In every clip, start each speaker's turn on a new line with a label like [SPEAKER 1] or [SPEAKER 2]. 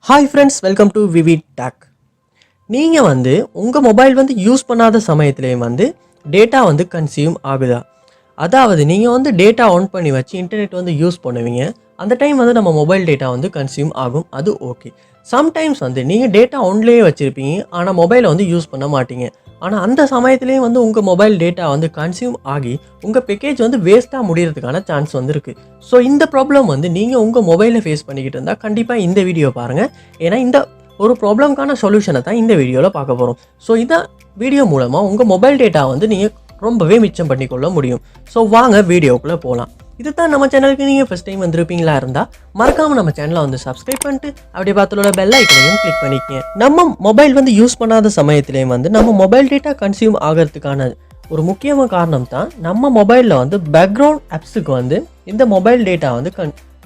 [SPEAKER 1] Hi friends, welcome to VividTech. நீங்கள் உங்கள் mobile use பண்ணாத சமயத்திலே டேட்டா கன்சியூம் ஆகுதா? அதாவது நீங்கள் டேட்டா ஆன் பண்ணி வச்சு இன்டர்நெட் யூஸ் பண்ணுவீங்க. அந்த டைம் நம்ம மொபைல் டேட்டா கன்சியூம் ஆகும். அது ஓகே. சம்டைம்ஸ் நீங்கள் டேட்டா ஆன்லேயே வச்சுருப்பீங்க, ஆனால் மொபைலை யூஸ் பண்ண மாட்டீங்க. ஆனால் அந்த சமயத்துலேயும் உங்கள் மொபைல் டேட்டா கன்சியூம் ஆகி உங்கள் பேக்கேஜ் வேஸ்ட்டாக முடியறதுக்கான சான்ஸ் இருக்குது. ஸோ இந்த ப்ராப்ளம் நீங்கள் உங்கள் மொபைலில் ஃபேஸ் பண்ணிக்கிட்டு இருந்தால் கண்டிப்பாக இந்த வீடியோ பாருங்கள். ஏன்னா இந்த ஒரு ப்ராப்ளம்க்கான சொல்யூஷனை தான் இந்த வீடியோவில் பார்க்க போகிறோம். ஸோ இந்த வீடியோ மூலமாக உங்கள் மொபைல் டேட்டா நீங்கள் ரொம்பவே மிச்சம் பண்ணிக்கொள்ள முடியும். ஸோ வாங்க வீடியோக்குள்ளே போகலாம். இது தான் நம்ம சேனலுக்கு நீங்கள் ஃபஸ்ட் டைம் வந்திருப்பீங்களா இருந்தால் மறக்காமல் நம்ம சேனலை சப்ஸ்கிரைப் பண்ணிட்டு அப்படியே பார்த்துள்ள பெல் ஐக்கனையும் கிளிக் பண்ணிக்கங்க. நம்ம மொபைல் யூஸ் பண்ணாத சமயத்திலேயே நம்ம மொபைல் டேட்டா கன்சியூம் ஆகிறதுக்கான ஒரு முக்கியமான காரணம் தான் நம்ம மொபைலில் பேக்ரவுண்ட் ஆப்ஸுக்கு இந்த மொபைல் டேட்டா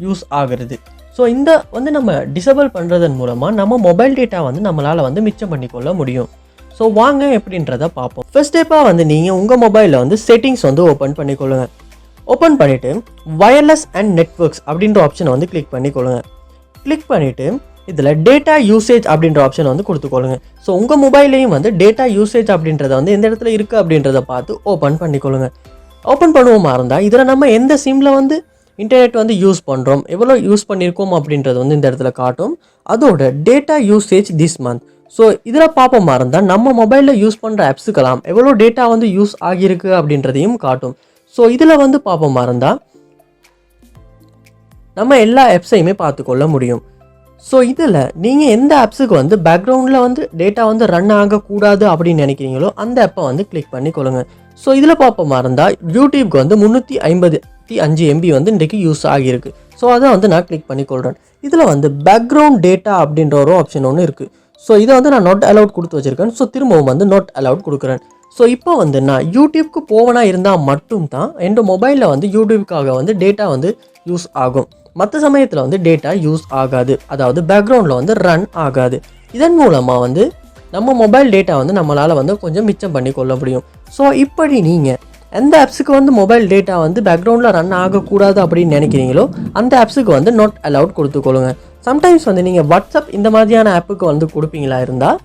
[SPEAKER 1] யூஸ் ஆகிறது. ஸோ இந்த நம்ம டிசேபிள் பண்ணுறதன் மூலமாக நம்ம மொபைல் டேட்டா நம்மளால் மிச்சம் பண்ணிக்கொள்ள முடியும். ஸோ வாங்க எப்படின்றத பார்ப்போம். ஃபர்ஸ்ட் ஸ்டெப்பாக நீங்கள் உங்கள் மொபைலில் செட்டிங்ஸ் ஓப்பன் பண்ணிக்கொள்ளுங்க. ஓப்பன் பண்ணிவிட்டு வயர்லெஸ் அண்ட் நெட்வொர்க்ஸ் அப்படின்ற ஆப்ஷனை கிளிக் பண்ணிக்கொள்ளுங்க. கிளிக் பண்ணிவிட்டு இதில் டேட்டா யூசேஜ் அப்படின்ற ஆப்ஷனை கொடுத்துக்கொள்ளுங்க. ஸோ உங்கள் மொபைல்லையும் டேட்டா யூசேஜ் அப்படின்றத எந்த இடத்துல இருக்குது அப்படின்றத பார்த்து ஓப்பன் பண்ணிக்கொள்ளுங்க. ஓப்பன் பண்ணுவோமா இருந்தால் இதில் நம்ம எந்த சிம்மில் இன்டர்நெட் யூஸ் பண்ணுறோம், எவ்வளோ யூஸ் பண்ணியிருக்கோம் அப்படின்றது இந்த இடத்துல காட்டும். அதோட data usage this month. So இதில் பார்ப்போமா இருந்தால் நம்ம மொபைலில் யூஸ் பண்ணுற ஆப்ஸுக்கெல்லாம் எவ்வளோ டேட்டா யூஸ் ஆகியிருக்கு அப்படின்றதையும் காட்டும். ஸோ இதில் பார்ப்போமா இருந்தால் நம்ம எல்லா ஆப்ஸையுமே பார்த்துக்கொள்ள முடியும். ஸோ இதில் நீங்கள் எந்த ஆப்ஸுக்கு பேக்ரவுண்டில் டேட்டா ரன் ஆகக்கூடாது அப்படின்னு நினைக்கிறீங்களோ அந்த ஆப்பை கிளிக் பண்ணி கொள்ளுங்க. ஸோ இதில் பார்ப்போமா இருந்தால் யூடியூப்க்கு 355 MB இன்றைக்கு யூஸ் ஆகியிருக்கு. ஸோ அதை நான் கிளிக் பண்ணி கொள்கிறேன். இதில் பேக்ரவுண்ட் டேட்டா அப்படின்ற ஒரு ஆப்ஷன் ஒன்று இருக்குது. ஸோ இதை நான் நாட் அலவுட் கொடுத்து வச்சுருக்கேன். ஸோ திரும்பவும் நாட் அலவுட் கொடுக்குறேன். ஸோ இப்போ நான் யூடியூப்க்கு போவனா இருந்தால் மட்டும் தான் என்னோட மொபைலில் யூடியூப்காக டேட்டா யூஸ் ஆகும். மற்ற சமயத்தில் டேட்டா யூஸ் ஆகாது, அதாவது பேக்ரவுண்டில் ரன் ஆகாது. இதன் மூலமாக நம்ம மொபைல் டேட்டா நம்மளால் கொஞ்சம் மிச்சம் பண்ணி கொள்ள முடியும். ஸோ இப்படி நீங்கள் எந்த ஆப்ஸுக்கு மொபைல் டேட்டா பேக்ரவுண்டில் ரன் ஆகக்கூடாது அப்படின்னு நினைக்கிறீங்களோ அந்த ஆப்ஸுக்கு நாட் அலவுட் கொடுத்துக்கொள்ளுங்க. சம்டைம்ஸ் நீங்கள் வாட்ஸ்அப் இந்த மாதிரியான ஆப்புக்கு கொடுப்பீங்களா இருந்தால்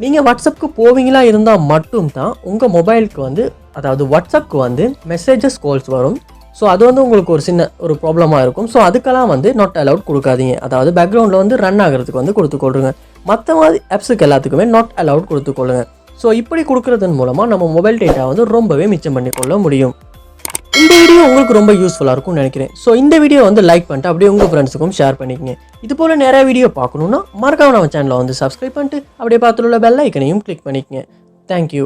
[SPEAKER 1] நீங்கள் வாட்ஸ்அப்புக்கு போவீங்களா இருந்தால் மட்டும்தான் உங்கள் மொபைலுக்கு அதாவது வாட்ஸ்அப்புக்கு மெசேஜஸ் கால்ஸ் வரும். ஸோ அது உங்களுக்கு ஒரு சின்ன ஒரு ப்ராப்ளமாக இருக்கும். ஸோ அதுக்கெல்லாம் நாட் அலவுட் கொடுக்காதீங்க. அதாவது பேக்ரவுண்டில் ரன் ஆகிறதுக்கு கொடுத்துக்கொள்ளுங்க. மற்ற மாதிரி ஆப்ஸுக்கு எல்லாத்துக்குமே நாட் அலவுட் கொடுத்துக்கொள்ளுங்க. ஸோ இப்படி கொடுக்குறதன் மூலமாக நம்ம மொபைல் டேட்டா ரொம்பவே மிச்சம் பண்ணிக்கொள்ள முடியும். இந்த வீடியோ உங்களுக்கு ரொம்ப யூஸ்ஃபுல்லாக இருக்கும்னு நினைக்கிறேன். ஸோ இந்த வீடியோ லைக் பண்ணிட்டு அப்படியே உங்கள் ஃப்ரெண்ட்ஸுக்கும் ஷேர் பண்ணிக்கங்க. இது போல் நிறைய வீடியோ பார்க்கணுன்னா மறக்காம நம்ம சேனலை சப்ஸ்கிரைப் பண்ணிட்டு அப்படியே பார்த்துள்ள பெல் ஐக்கனையும் கிளிக் பண்ணிக்கங்க. தேங்க்யூ.